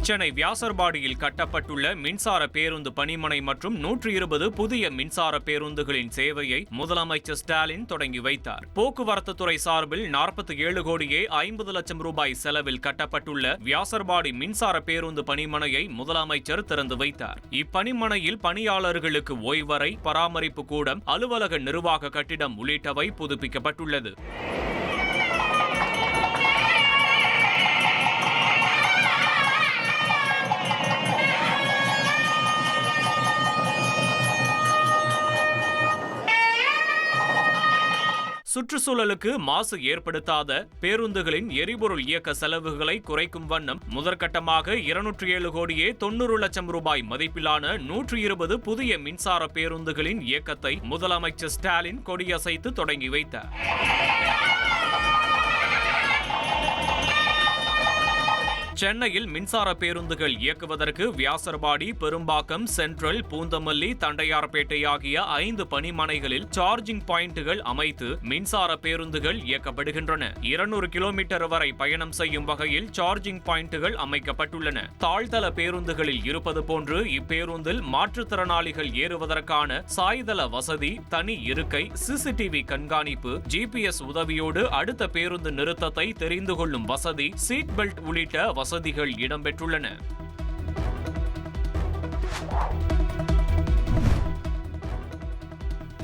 சென்னை வியாசர்பாடியில் கட்டப்பட்டுள்ள மின்சார பேருந்து பணிமனை மற்றும் 120 புதிய மின்சார பேருந்துகளின் சேவையை முதலமைச்சர் ஸ்டாலின் தொடங்கி வைத்தார். போக்குவரத்து துறை சார்பில் 47 கோடியே 50 லட்சம் ரூபாய் செலவில் கட்டப்பட்டுள்ள வியாசர்பாடி மின்சார பேருந்து பணிமனையை முதலமைச்சர் திறந்து வைத்தார். இப்பணிமனையில் பணியாளர்களுக்கு ஓய்வறை, பராமரிப்பு கூடம், அலுவலக நிர்வாக கட்டிடம் உள்ளிட்டவை புதுப்பிக்கப்பட்டுள்ளது. சுற்றுச்சூழலுக்கு மாசு ஏற்படுத்தாத பேருந்துகளின் எரிபொருள் இயக்க செலவுகளை குறைக்கும் வண்ணம் முதற்கட்டமாக 207 கோடியே 90 லட்சம் ரூபாய் மதிப்பிலான 120 புதிய மின்சார பேருந்துகளின் இயக்கத்தை முதலமைச்சர் ஸ்டாலின் கொடியசைத்து தொடங்கி வைத்தார். சென்னையில் மின்சார பேருந்துகள் இயக்குவதற்கு வியாசர்பாடி, பெரும்பாக்கம், சென்ட்ரல், பூந்தமல்லி, தண்டையார்பேட்டை ஆகிய 5 பணிமனைகளில் சார்ஜிங் பாயிண்டுகள் அமைத்து மின்சார பேருந்துகள் இயக்கப்படுகின்றன. 200 கிலோமீட்டர் வரை பயணம் செய்யும் வகையில் சார்ஜிங் பாயிண்டுகள் அமைக்கப்பட்டுள்ளன. தாழ்தள பேருந்துகளில் இருப்பது போன்று இப்பேருந்தில் மாற்றுத்திறனாளிகள் ஏறுவதற்கான சாய்தள வசதி, தனி இருக்கை, சிசிடிவி கண்காணிப்பு, GPS உதவியோடு அடுத்த பேருந்து நிறுத்தத்தை தெரிந்து கொள்ளும் வசதி, சீட் பெல்ட் உள்ளிட்ட வசதிகள் இடம்பெற்றுள்ளன.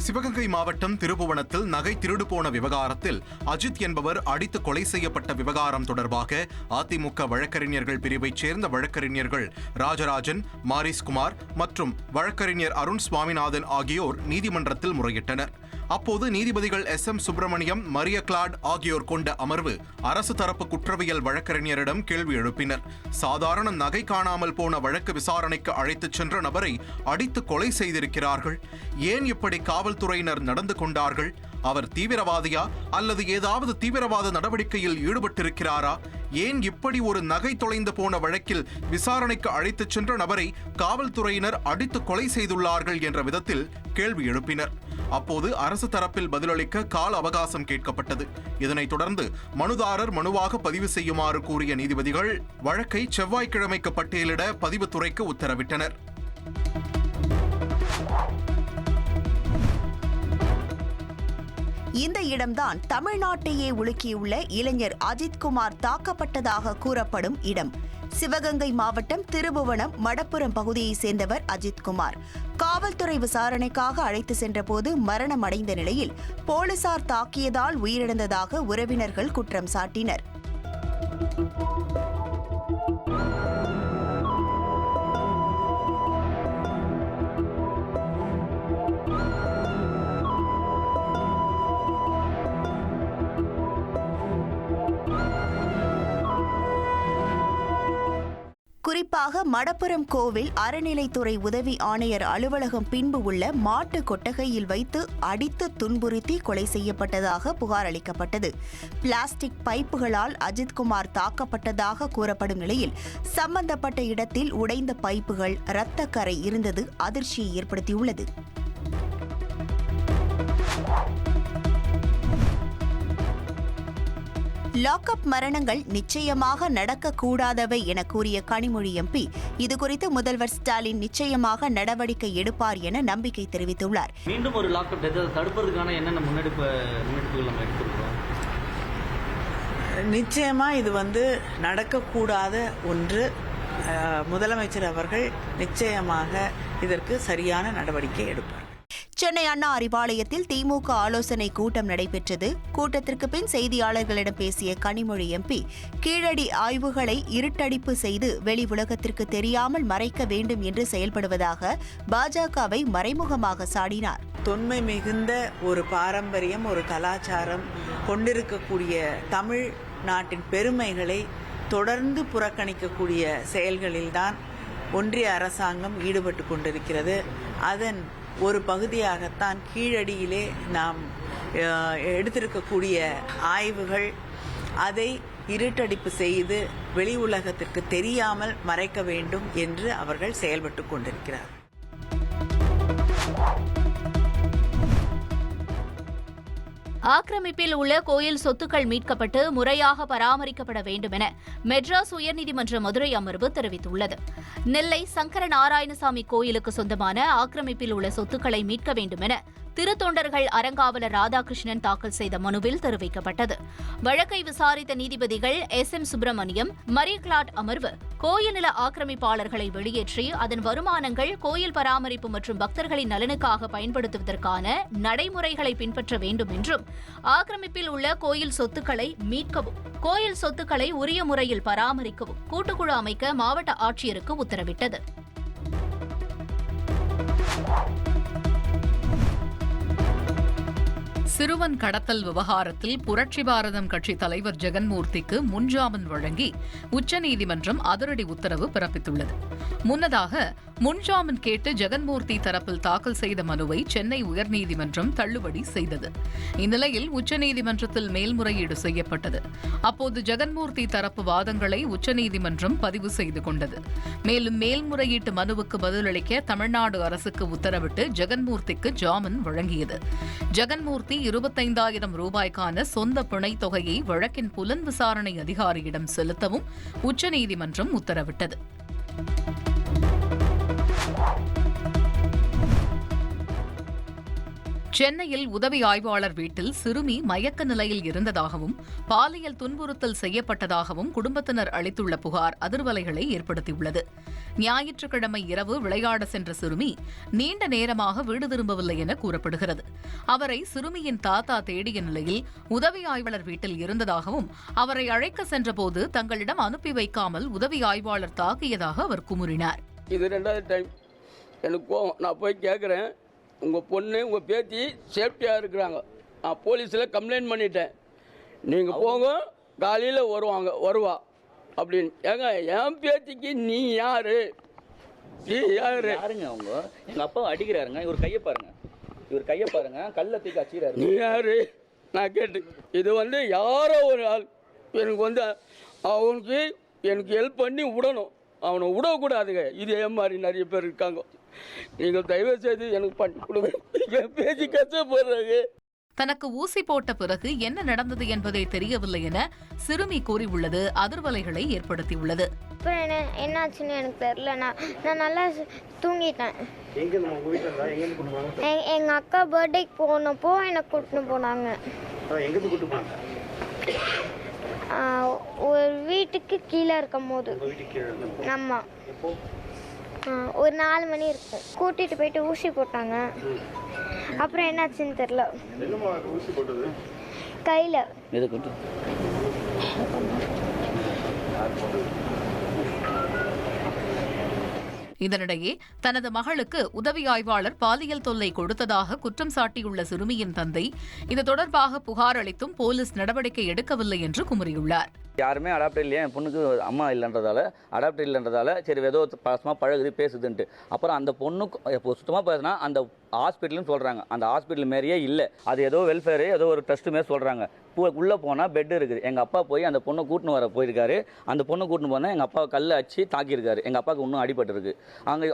சிவகங்கை மாவட்டம் திருப்புவனத்தில் நகை திருடு போன விவகாரத்தில் அஜித் என்பவர் அடித்து கொலை செய்யப்பட்ட விவகாரம் தொடர்பாக அதிமுக வழக்கறிஞர்கள் பிரிவைச் சேர்ந்த வழக்கறிஞர்கள் ராஜராஜன், மாரிஸ்குமார் மற்றும் வழக்கறிஞர் அருண் சுவாமிநாதன் ஆகியோர் நீதிமன்றத்தில் முறையிட்டனர். அப்போது நீதிபதிகள் SM சுப்பிரமணியம், மரிய கிளாட் ஆகியோர் கொண்ட அமர்வு அரசு தரப்பு குற்றவியல் வழக்கறிஞரிடம் கேள்வி எழுப்பினர். சாதாரண நகை காணாமல் போன வழக்கு விசாரணைக்கு அழைத்துச் சென்ற நபரை அடித்து கொலை செய்திருக்கிறார்கள். ஏன் இப்படி காவல்துறையினர் நடந்து கொண்டார்கள்? அவர் தீவிரவாதியா அல்லது ஏதாவது தீவிரவாத நடவடிக்கையில் ஈடுபட்டிருக்கிறாரா? ஏன் இப்படி ஒரு நகை தொலைந்து போன வழக்கில் விசாரணைக்கு அழைத்துச் சென்ற நபரை காவல்துறையினர் அடித்து கொலை செய்துள்ளார்கள் என்ற விதத்தில் கேள்வி எழுப்பினர். அப்போது அரசு தரப்பில் பதிலளிக்க கால அவகாசம் கேட்கப்பட்டது. இதனைத் தொடர்ந்து மனுதாரர் மனுவாக பதிவு செய்யுமாறு கூறிய நீதிபதிகள் வழக்கை செவ்வாய்க்கிழமைக்கு பட்டியலிட பதிவுத்துறைக்கு உத்தரவிட்டனர். இந்த இடம்தான் தமிழ்நாட்டையே உலுக்கியுள்ள இளைஞர் அஜித்குமார் தாக்கப்பட்டதாக கூறப்படும் இடம். சிவகங்கை மாவட்டம் திருபுவனம் மடப்புரம் பகுதியைச் சேர்ந்தவர் அஜித்குமார். காவல்துறை விசாரணைக்காக அழைத்து சென்றபோது மரணம் அடைந்த நிலையில் போலீசார் தாக்கியதால் உயிரிழந்ததாக உறவினர்கள் குற்றம் சாட்டினர். குறிப்பாக மடப்புரம் கோவில் அறநிலைத்துறை உதவி ஆணையர் அலுவலகம் பின்பு உள்ள மாட்டு கொட்டகையில் வைத்து அடித்து துன்புறுத்தி கொலை செய்யப்பட்டதாக புகார் அளிக்கப்பட்டது. பிளாஸ்டிக் பைப்புகளால் அஜித்குமார் தாக்கப்பட்டதாக கூறப்படும் நிலையில் சம்பந்தப்பட்ட இடத்தில் உடைந்த பைப்புகள், இரத்தக்கரை இருந்தது அதிர்ச்சியை ஏற்படுத்தியுள்ளது. லாக்அப் மரணங்கள் நிச்சயமாக நடக்கக்கூடாதவை என கூறிய கனிமொழி MP இதுகுறித்து முதல்வர் ஸ்டாலின் நிச்சயமாக நடவடிக்கை எடுப்பார் என நம்பிக்கை தெரிவித்துள்ளார். மீண்டும் ஒரு லாக்அப் டெத்தை தடுப்பதற்கான என்னென்ன முன்னெடுப்புகள் நம்ம எடுத்துக்கிறோம்? நிச்சயமா இது நடக்கக்கூடாத ஒன்று. முதலமைச்சர் அவர்கள் நிச்சயமாக இதற்கு சரியான நடவடிக்கை எடுப்பார். சென்னை அண்ணா அறிவாலயத்தில் திமுக ஆலோசனை கூட்டம் நடைபெற்றது. கூட்டத்திற்கு பின் செய்தியாளர்களிடம் பேசிய கனிமொழி MP கீழடி ஆய்வுகளை இருட்டடிப்பு செய்து வெளி உலகத்திற்கு தெரியாமல் மறைக்க வேண்டும் என்று செயல்படுவதாக பாஜகவை மறைமுகமாக சாடினார். தொன்மை மிகுந்த ஒரு பாரம்பரியம், ஒரு கலாச்சாரம் கொண்டிருக்கக்கூடிய தமிழ் நாட்டின் பெருமைகளை தொடர்ந்து புறக்கணிக்கக்கூடிய செயல்களில்தான் ஒன்றிய அரசாங்கம் ஈடுபட்டு கொண்டிருக்கிறது. அதன் ஒரு பகுதியாகத்தான் கீழடியிலே நாம் எடுத்திருக்கக்கூடிய ஆய்வுகள் அதை இருட்டடிப்பு செய்து வெளி உலகத்திற்கு தெரியாமல் மறைக்க வேண்டும் என்று அவர்கள் செயல்பட்டு கொண்டிருக்கிறார்கள். ஆக்கிரமிப்பில் உள்ள கோயில் சொத்துக்கள் மீட்கப்பட்டு முறையாக பராமரிக்கப்பட வேண்டும் என மெட்ராஸ் உயர்நீதிமன்ற மதுரை அமர்வு தெரிவித்துள்ளது. நெல்லை சங்கர நாராயணசாமி கோயிலுக்கு சொந்தமான ஆக்கிரமிப்பில் உள்ள சொத்துக்களை மீட்க வேண்டும் என திருத்தொண்டர்கள் அறங்காவலர் ராதாகிருஷ்ணன் தாக்கல் செய்த மனுவில் தெரிவிக்கப்பட்டது. வழக்கை விசாரித்த நீதிபதிகள் SM சுப்பிரமணியம், மரி கிளாட் அமர்வு கோயில் நில ஆக்கிரமிப்பாளர்களை வெளியேற்றி அதன் வருமானங்கள் கோயில் பராமரிப்பு மற்றும் பக்தர்களின் நலனுக்காக பயன்படுத்துவதற்கான நடைமுறைகளை பின்பற்ற வேண்டும் என்றும், ஆக்கிரமிப்பில் உள்ள கோயில் சொத்துக்களை மீட்கவும், கோயில் சொத்துக்களை உரிய முறையில் பராமரிக்கவும் கூட்டுக்குழு அமைக்க மாவட்ட ஆட்சியருக்கு உத்தரவிட்டது. சிறுவன் கடத்தல் விவகாரத்தில் புரட்சி பாரதம் கட்சி தலைவர் ஜெகன்மூர்த்திக்கு முன்ஜாமீன் வழங்கி உச்சநீதிமன்றம் அதிரடி உத்தரவு பிறப்பித்துள்ளது. முன்னதாக முன்ஜாமீன் கேட்டு ஜெகன்மூர்த்தி தரப்பில் தாக்கல் செய்த மனுவை சென்னை உயர்நீதிமன்றம் தள்ளுபடி செய்தது. இந்நிலையில் உச்சநீதிமன்றத்தில் மேல்முறையீடு செய்யப்பட்டது. அப்போது ஜெகன்மூர்த்தி தரப்பு வாதங்களை உச்சநீதிமன்றம் பதிவு செய்து கொண்டது. மேலும் மேல்முறையீட்டு மனுவுக்கு பதிலளிக்க தமிழ்நாடு அரசுக்கு உத்தரவிட்டு ஜெகன்மூர்த்திக்கு ஜாமீன் வழங்கியது. ஜெகன்மூர்த்தி 25,000 ரூபாய்க்கான சொந்த பிணைத் தொகையை வழக்கின் புலன் விசாரணை அதிகாரியிடம் செலுத்தவும் உச்சநீதிமன்றம் உத்தரவிட்டது. சென்னையில் உதவி ஆய்வாளர் வீட்டில் சிறுமி மயக்க நிலையில் இருந்ததாகவும் பாலியல் துன்புறுத்தல் செய்யப்பட்டதாகவும் குடும்பத்தினர் அளித்துள்ள புகார் அதிர்வலைகளை ஏற்படுத்தியுள்ளது. ஞாயிற்றுக்கிழமை இரவு விளையாட சென்ற சிறுமி நீண்ட நேரமாக வீடு திரும்பவில்லை என கூறப்படுகிறது. அவரை சிறுமியின் தாத்தா தேடிய நிலையில் உதவி ஆய்வாளர் வீட்டில் இருந்ததாகவும் அவரை அழைக்க சென்றபோது தங்களிடம் அனுப்பி வைக்காமல் உதவி ஆய்வாளர் தாக்கியதாக அவர் குமுறினார். இது 2வது டைம் எனக்கு கோவம். நான் போய் கேட்குறேன், உங்கள் பொண்ணு உங்கள் பேத்தி சேஃப்டியாக இருக்கிறாங்க, நான் போலீஸில் கம்ப்ளைண்ட் பண்ணிட்டேன், நீங்கள் போங்க, காலையில் வருவா அப்படின்னு. ஏங்க என் பேத்திக்கு நீ யாரு? யாருங்க அவங்க? எங்கள் அப்பா அடிக்கிறாருங்க, இவர் கையை பாருங்க, கல்லை தூக்கி அடிக்கிறாரு. நீ யாரு? நான் கேட்டு இது யாரோ ஒரு ஆள் எனக்கு அவனுக்கு எனக்கு ஹெல்ப் பண்ணி விடணும், அவனை விடக்கூடாதுங்க. இதே மாதிரி நிறைய பேர் இருக்காங்க. நீங்கள் தயவு செய்து எனக்கு பண்ணி கொடுங்க, என் பேச்சு கஷ்டப்படுறாங்க. தனக்கு ஊசி போட்ட பிறகு என்ன நடந்தது என்பதே தெரியவில்லை என சிறுமி கூறியுள்ளது அதிர்வலைகளை ஏற்படுத்தியுள்ளது. என்னாச்சுன்னு எனக்கு தெரியல. நான் நல்லா தூங்கிட்டேன். எங்க அக்கா பர்த்டேக்கு போனப்போ என்னை கூட்டின்னு போனாங்க. ஒரு வீட்டுக்கு கீழே இருக்கும் போது, ஆமா, ஒரு 4 மணி இருக்கும். கூட்டிட்டு போயிட்டு ஊசி போட்டாங்க. அப்புறம் என்னாச்சுன்னு தெரியல. கையில. இதனிடையே தனது மகளுக்கு உதவி ஆய்வாளர் பாலியல் தொல்லை கொடுத்ததாக குற்றம் சாட்டியுள்ள சிறுமியின் தந்தை இது தொடர்பாக புகார் அளித்தும் போலீஸ் நடவடிக்கை எடுக்கவில்லை என்று குமுறியுள்ளார். யாருமே அடாப்டர் இல்லையா, என் பொண்ணுக்கு அம்மா இல்லைன்றதால சரி ஏதோ பாசமாக பழகுது பேசுதுன்ட்டு. அப்புறம் அந்த பொண்ணுக்கு சுத்தமாக பேசுனா அந்த ஹாஸ்பிட்டல்னு சொல்கிறாங்க. அந்த ஹாஸ்பிட்டல் மாரியே இல்லை, அது ஏதோ வெல்ஃபேரு ஏதோ ஒரு ட்ரஸ்ட்டு மாரி சொல்கிறாங்க. உள்ளே போனால் பெட் இருக்குது. எங்கள் அப்பா போய் அந்த பொண்ணை கூட்டின்னு வர போயிருக்காரு. அந்த பொண்ணை கூட்டின்னு போனால் எங்கள் அப்பா கல்லை அடிச்சு தாக்கியிருக்காரு. எங்கள் அப்பாவுக்கு இன்னும் அடிபட்டுருக்கு.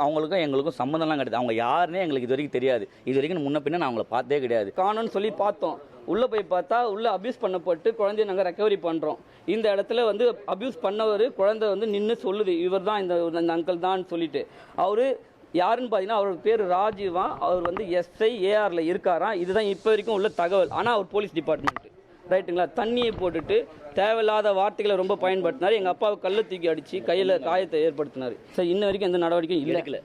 அவங்களுக்கும் எங்களுக்கும் சம்மந்தம்லாம் கிடையாது. அவங்க யாருன்னே எங்களுக்கு இது வரைக்கும் தெரியாது. இது வரைக்கும் முன்ன பின்ன நான் அவங்கள பார்த்தே கிடையாது. காணும்னு சொல்லி பார்த்தோம். உள்ளே போய் பார்த்தா உள்ளே அப்யூஸ் பண்ணப்பட்டு குழந்தைய நாங்கள் ரெக்கவரி பண்ணுறோம். இந்த இடத்துல அப்யூஸ் பண்ணவர் குழந்தை நின்று சொல்லுது, இவர் தான் இந்த அங்கிள் தான் சொல்லிட்டு. அவர் யாருன்னு பார்த்தீங்கன்னா அவர் பேர் ராஜீவா. அவர் SI ARல இருக்காராம். இதுதான் இப்போ வரைக்கும் உள்ள தகவல். ஆனால் அவர் போலீஸ் டிபார்ட்மெண்ட் ரைட்டுங்களா. தண்ணியை போட்டுட்டு தேவையில்லாத வார்த்தைகளை ரொம்ப பயன்படுத்தினார். எங்கள் அப்பாவை கல்லை தூக்கி அடித்து கையில் காயத்தை ஏற்படுத்தினார். சார் இன்ன வரைக்கும் எந்த நடவடிக்கையும் இல்லை,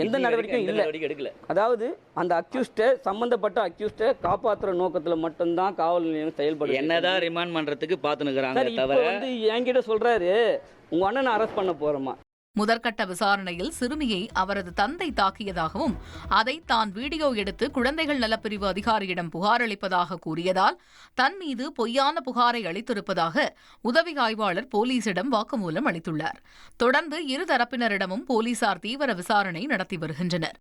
எந்த நடவடிக்கையும் எடுக்கல. அதாவது அந்த சம்பந்தப்பட்ட அக்யூஸ்டை காப்பாற்றுற நோக்கத்தில் மட்டும்தான் காவல் நிலையம் செயல்படும். என்னதான் ரிமாண்ட் பண்றதுக்கு பார்த்துனுக்குறாங்க. தவிர என்கிட்ட சொல்றாரு, உங்க அண்ணனை அரெஸ்ட் பண்ண போறோமா. முதற்கட்ட விசாரணையில் சிறுமியை அவரது தந்தை தாக்கியதாகவும் அதை தான் வீடியோ எடுத்து குழந்தைகள் நலப்பிரிவு அதிகாரியிடம் புகார் அளிப்பதாக கூறியதால் தன் மீது பொய்யான புகாரை அளித்திருப்பதாக உதவி ஆய்வாளர் போலீசிடம் வாக்குமூலம் அளித்துள்ளார். தொடர்ந்து இரு தரப்பினரிடமும் போலீசார் தீவிர விசாரணை நடத்தி வருகின்றனர்.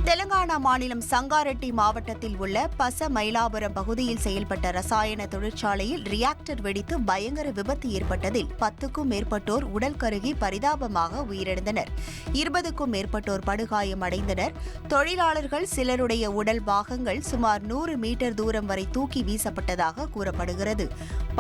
தெலங்கானா மாநிலம் சங்காரெட்டி மாவட்டத்தில் உள்ள பசமயிலாபுரம் பகுதியில் செயல்பட்ட ரசாயன தொழிற்சாலையில் ரியாக்டர் வெடித்து பயங்கர விபத்து ஏற்பட்டதில் 10க்கும் மேற்பட்டோர் உடல் கருகி பரிதாபமாக உயிரிழந்தனர். 20க்கும் மேற்பட்டோர் படுகாயமடைந்தனர். தொழிலாளர்கள் சிலருடைய உடல் பாகங்கள் சுமார் 100 மீட்டர் தூரம் வரை தூக்கி வீசப்பட்டதாக கூறப்படுகிறது.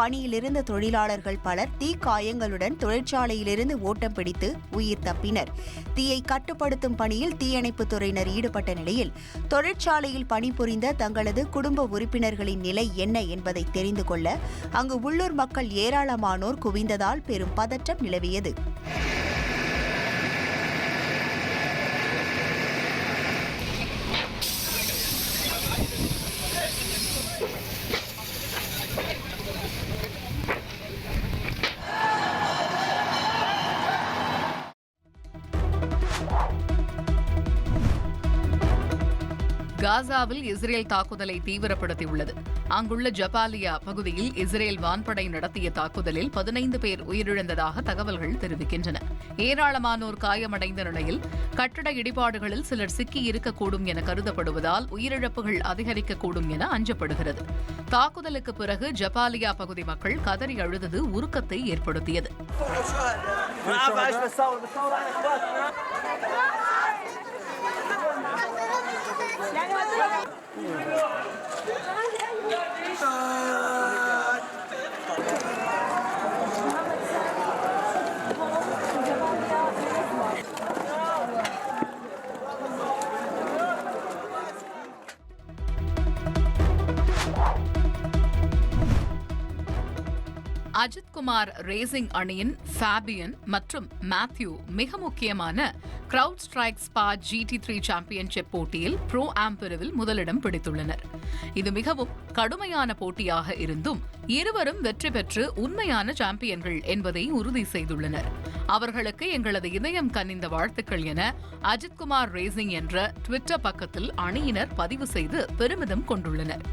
பணியிலிருந்த தொழிலாளர்கள் பலர் தீக்காயங்களுடன் தொழிற்சாலையிலிருந்து ஓட்டம் பிடித்து உயிர் தப்பினர். தீயை கட்டுப்படுத்தும் பணியில் தீயணைப்புத் துறையினர் ஈடுபட்ட நிலையில் தொழிற்சாலையில் பணிபுரிந்த தங்களது குடும்ப உறுப்பினர்களின் நிலை என்ன என்பதை தெரிந்து கொள்ள அங்கு உள்ளூர் மக்கள் ஏராளமானோர் குவிந்ததால் பெரும் பதற்றம் நிலவியது. காசாவில் இஸ்ரேல் தாக்குதலை தீவிரப்படுத்தியுள்ளது. அங்குள்ள ஜபாலியா பகுதியில் இஸ்ரேல் வான்படை நடத்திய தாக்குதலில் 15 பேர் உயிரிழந்ததாக தகவல்கள் தெரிவிக்கின்றன. ஏராளமானோர் காயமடைந்த நிலையில் கட்டட இடிபாடுகளில் சிலர் சிக்கி இருக்கக்கூடும் என கருதப்படுவதால் உயிரிழப்புகள் அதிகரிக்கக்கூடும் என அஞ்சப்படுகிறது. தாக்குதலுக்கு பிறகு ஜபாலியா பகுதி மக்கள் கதறி அழுதது உருக்கத்தை ஏற்படுத்தியது. அஜித் குமார் ரேசிங் அணியின் ஃபேபியன் மற்றும் மேத்யூ மிக முக்கியமான CrowdStrike Spa GT3 championship போட்டியில் ப்ரோ ஆம் பிரிவில் முதலிடம் பிடித்துள்ளனர். இது மிகவும் கடுமையான போட்டியாக இருந்தும் இருவரும் வெற்றி பெற்று உண்மையான சாம்பியன்கள் என்பதை உறுதி செய்துள்ளனர். அவர்களுக்கு எங்களது இதயம் கனிந்த வாழ்த்துக்கள் என அஜித் குமார் ரேசிங் என்ற ட்விட்டர் பக்கத்தில் அணியினர் பதிவு செய்து பெருமிதம் கொண்டுள்ளனர்.